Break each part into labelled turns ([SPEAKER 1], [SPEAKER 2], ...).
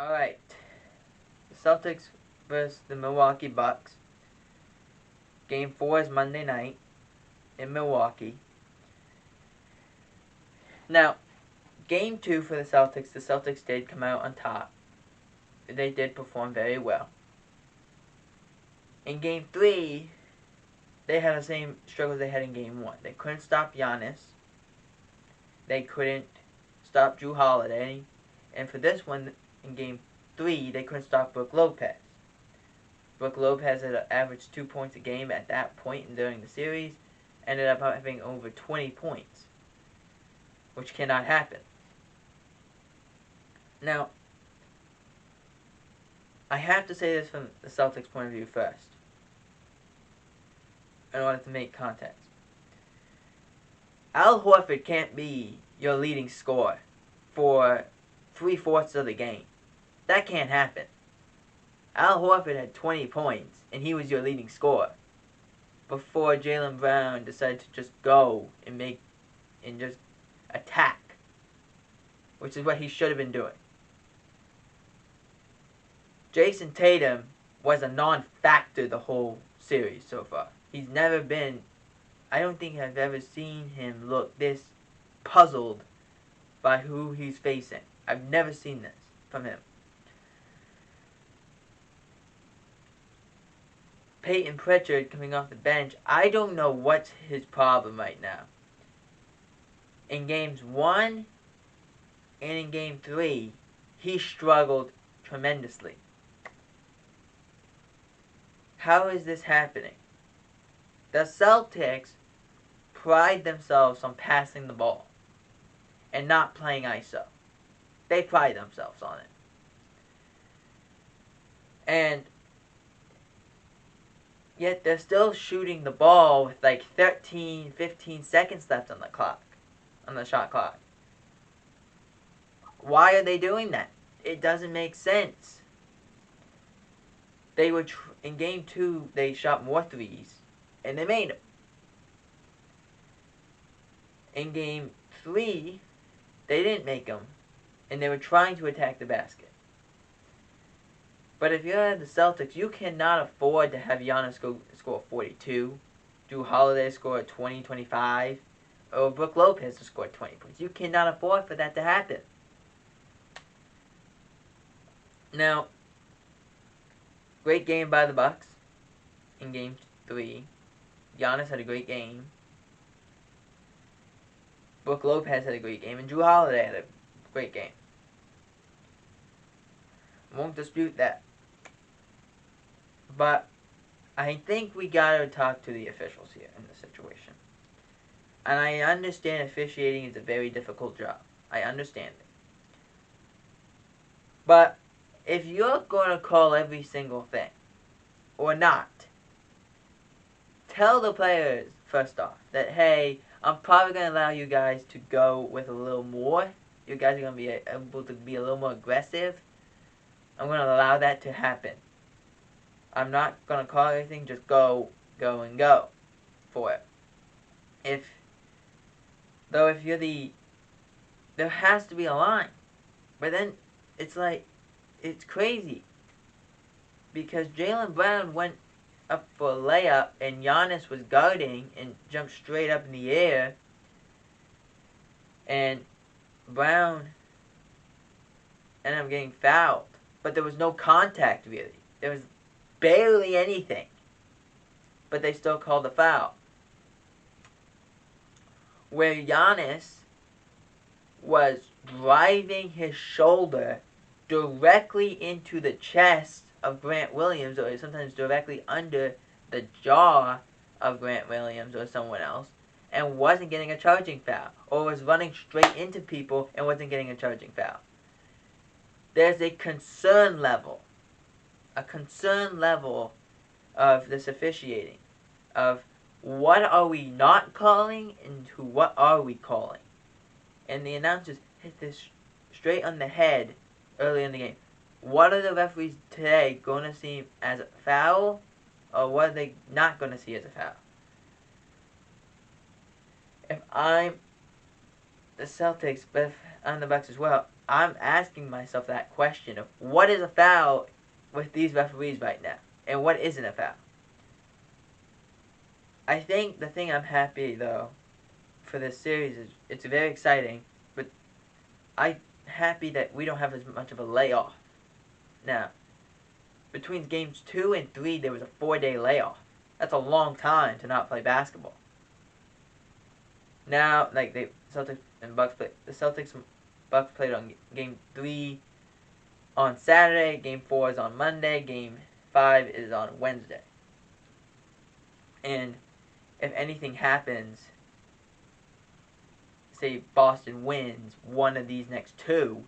[SPEAKER 1] Alright. The Celtics versus the Milwaukee Bucks. Game 4 is Monday night in Milwaukee. Now, Game 2 for the Celtics did come out on top. They did perform very well. In Game 3, they had the same struggles they had in Game 1. They couldn't stop Giannis. They couldn't stop Jrue Holiday. And for this one, in Game 3, they couldn't stop Brook Lopez. Brook Lopez had averaged 2 points a game at that point during the series. Ended up having over 20 points, which cannot happen. Now, I have to say this from the Celtics' point of view first, in order to make context. Al Horford can't be your leading scorer for 3/4 of the game. That can't happen. Al Horford had 20 points, and he was your leading scorer before Jaylen Brown decided to just go and just attack, which is what he should have been doing. Jason Tatum was a non-factor the whole series so far. He's never been, I don't think I've ever seen him look this puzzled by who he's facing. I've never seen this from him. Peyton Pritchard coming off the bench, I don't know what's his problem right now. In Games 1 and in Game 3, he struggled tremendously. How is this happening? The Celtics pride themselves on passing the ball and not playing ISO. They pride themselves on it. And yet they're still shooting the ball with like 13, 15 seconds left on the clock, on the shot clock. Why are they doing that? It doesn't make sense. They were in Game 2, they shot more threes, and they made them. In Game 3, they didn't make them, and they were trying to attack the basket. But if you're the Celtics, you cannot afford to have Giannis score 42, Jrue Holiday score 20, 25, or Brook Lopez to score 20 points. You cannot afford for that to happen. Now, great game by the Bucks in Game 3. Giannis had a great game. Brook Lopez had a great game, and Jrue Holiday had a great game. Won't dispute that. But I think we gotta talk to the officials here in this situation. And I understand officiating is a very difficult job. I understand it. But if you're gonna call every single thing, or not, tell the players, first off, that, hey, I'm probably going to allow you guys to go with a little more. You guys are going to be able to be a little more aggressive. I'm going to allow that to happen. I'm not going to call everything, just go, and go for it. If you're there has to be a line. But then, it's crazy. Because Jaylen Brown went up for a layup, and Giannis was guarding and jumped straight up in the air, and Brown ended up getting fouled. But there was no contact, really. There was barely anything. But they still called the foul. Where Giannis was driving his shoulder directly into the chest of Grant Williams, or sometimes directly under the jaw of Grant Williams or someone else, and wasn't getting a charging foul, or was running straight into people and wasn't getting a charging foul. There's a concern level of this officiating, of what are we not calling and what are we calling. And the announcers hit this straight on the head early in the game. What are the referees today going to see as a foul, or what are they not going to see as a foul? If I'm the Celtics, but if I'm the Bucks as well, I'm asking myself that question of what is a foul with these referees right now, and what isn't a foul. I think the thing I'm happy though for this series is it's very exciting, but I'm happy that we don't have as much of a layoff. Now, between games 2 and 3, there was a 4-day layoff. That's a long time to not play basketball. Now, like the Celtics and Bucks play, the Celtics and Bucks played on game 3 on Saturday. Game 4 is on Monday. Game 5 is on Wednesday. And if anything happens, say Boston wins one of these next two,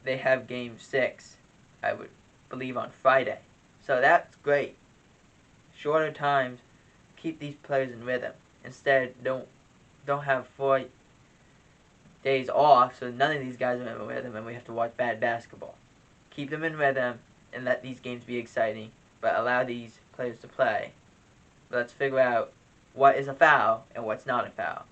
[SPEAKER 1] they have game 6, I would believe, on Friday. So that's great. Shorter times, keep these players in rhythm. Instead, don't have 4 days off, so none of these guys are in rhythm and we have to watch bad basketball. Keep them in rhythm and let these games be exciting, but allow these players to play. Let's figure out what is a foul and what's not a foul.